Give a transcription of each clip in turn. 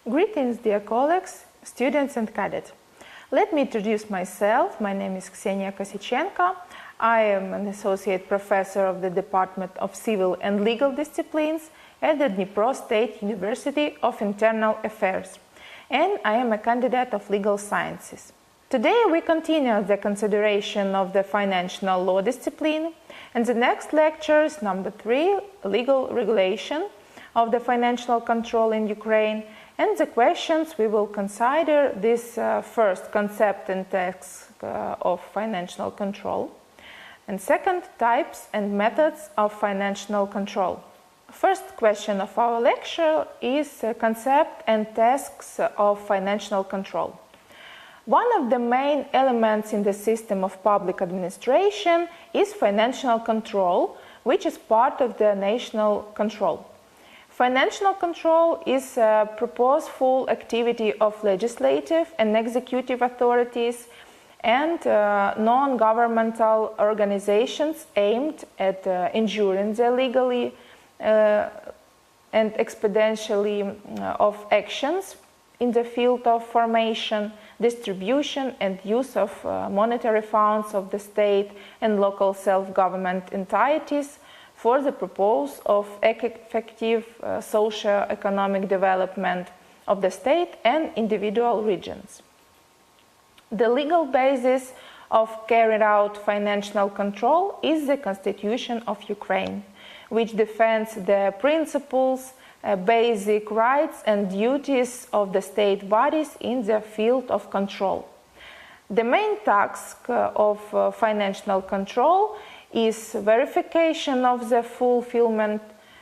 Greetings, dear colleagues, students and cadets. Let me introduce myself. My name is Kosяченko. I am an associate professor of the Department of Civil and Legal Disciplines at the Dnipro State University of Internal Affairs, and I am a candidate of legal sciences. Today we continue the consideration of the financial law discipline, and the next lecture is number 3, legal regulation of the financial control in Ukraine. And the questions we will consider this first concept and text of financial control, and second, types and methods of financial control. First question of our lecture is concept and tasks of financial control. One of the main elements in the system of public administration is financial control, which is part of the national control. Financial control is a purposeful activity of legislative and executive authorities and non-governmental organizations aimed at ensuring the legally and expediently of actions in the field of formation, distribution and use of monetary funds of the state and local self-government entities for the purpose of effective socio-economic development of the state and individual regions. The legal basis of carrying out financial control is the Constitution of Ukraine, which defends the principles, basic rights and duties of the state bodies in the field of control. The main task of financial control is verification of the fulfillment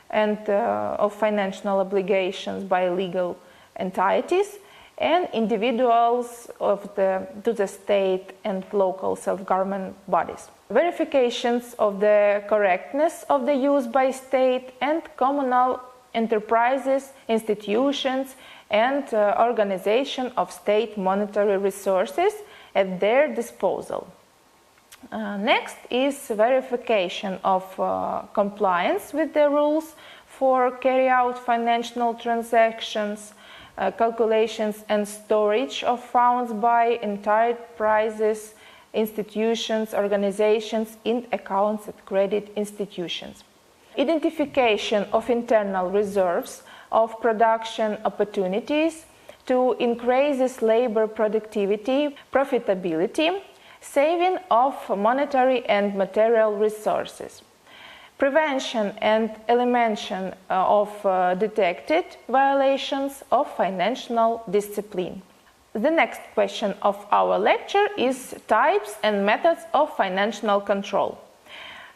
and of financial obligations by legal entities and individuals to the state and local self-government bodies. Verifications of the correctness of the use by state and communal enterprises, institutions, and organization of state monetary resources at their disposal. Next is verification of compliance with the rules for carry out financial transactions, calculations and storage of funds by enterprises, institutions, organizations, and accounts at credit institutions. Identification of internal reserves of production opportunities to increase labor productivity, profitability, saving of monetary and material resources, prevention and elimination of detected violations of financial discipline. The next question of our lecture is types and methods of financial control.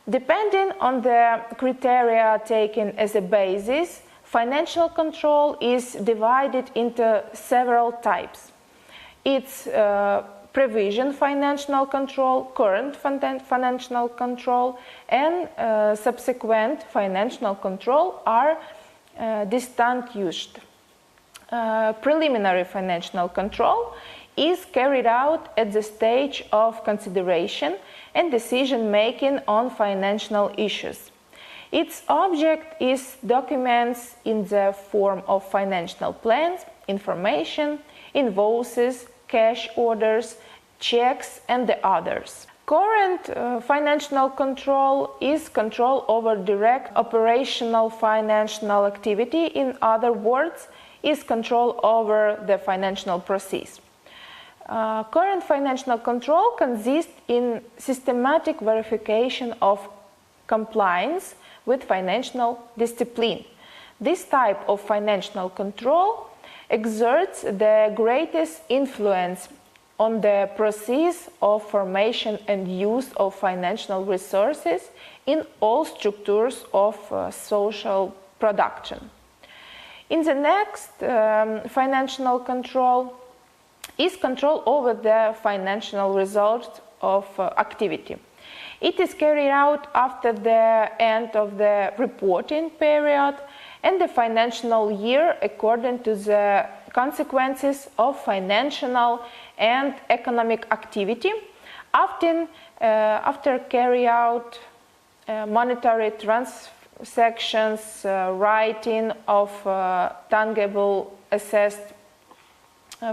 Depending on the criteria taken as a basis, financial control is divided into several types. It's provision financial control, current financial control, and subsequent financial control are distinguished. Preliminary financial control is carried out at the stage of consideration and decision-making on financial issues. Its object is documents in the form of financial plans, information, invoices, cash orders, checks, and the others. Current financial control is control over direct operational financial activity. In other words, is control over the financial process. Current financial control consists in systematic verification of compliance with financial discipline. This type of financial control exerts the greatest influence on the process of formation and use of financial resources in all structures of social production. In the next, financial control is control over the financial result of activity. It is carried out after the end of the reporting period and the financial year according to the consequences of financial and economic activity, often after carry out monetary transactions, writing of tangible assessed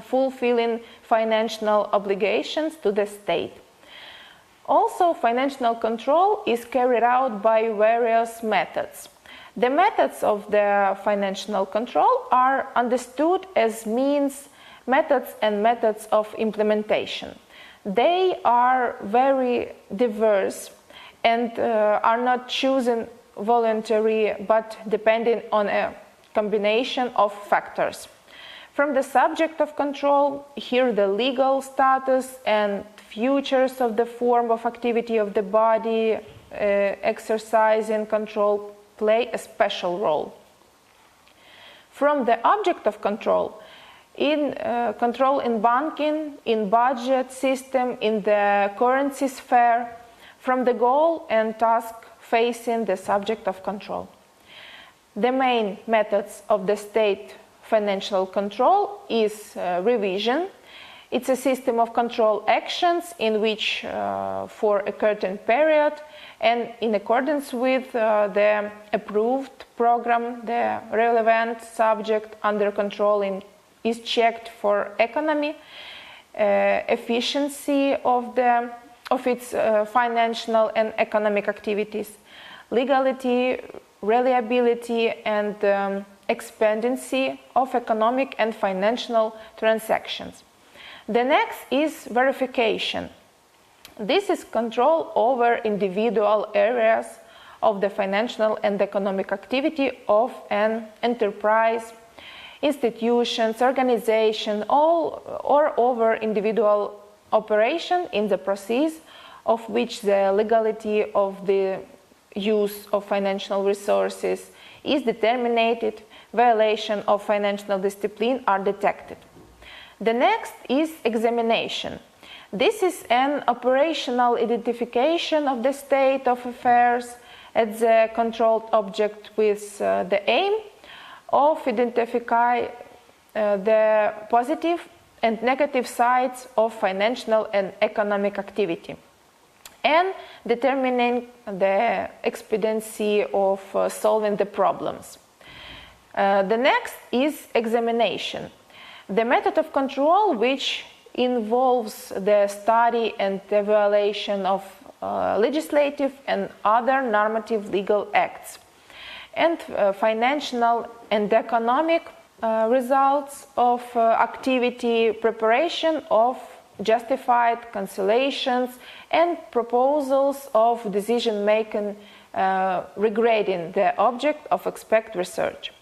fulfilling financial obligations to the state. Also, financial control is carried out by various methods. The methods of the financial control are understood as methods and methods of implementation. They are very diverse and are not chosen voluntarily but depending on a combination of factors. From the subject of control, here the legal status and features of the form of activity of the body exercising control play a special role. From the object of control, in control in banking, in budget system, in the currency sphere, from the goal and task facing the subject of control. The main methods of the state financial control is revision. It's a system of control actions in which for a certain period and in accordance with the approved program, the relevant subject under control is checked for economy, efficiency of its financial and economic activities, legality, reliability, and expediency of economic and financial transactions. The next is verification. This is control over individual areas of the financial and economic activity of an enterprise, institutions, organization, or over individual operation in the process of which the legality of the use of financial resources is determined, violation of financial discipline are detected. The next is examination. This is an operational identification of the state of affairs as a controlled object with the aim of identifying the positive and negative sides of financial and economic activity and determining the expediency of solving the problems. The next is examination. The method of control which involves the study and evaluation of legislative and other normative legal acts and financial and economic results of activity, preparation of justified conciliations and proposals of decision making regarding the object of expert research.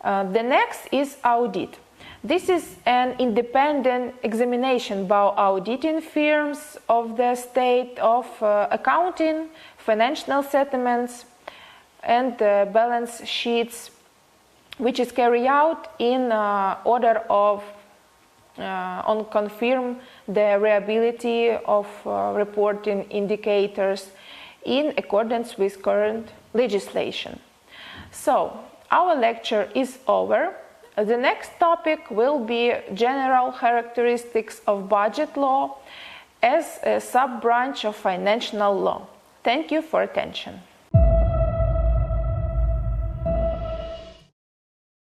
The next is audit. This is an independent examination by auditing firms of the state of accounting, financial settlements, and balance sheets, which is carried out in order of on confirm the reliability of reporting indicators in accordance with current legislation. So, our lecture is over. The next topic will be general characteristics of budget law as a sub-branch of financial law. Thank you for attention.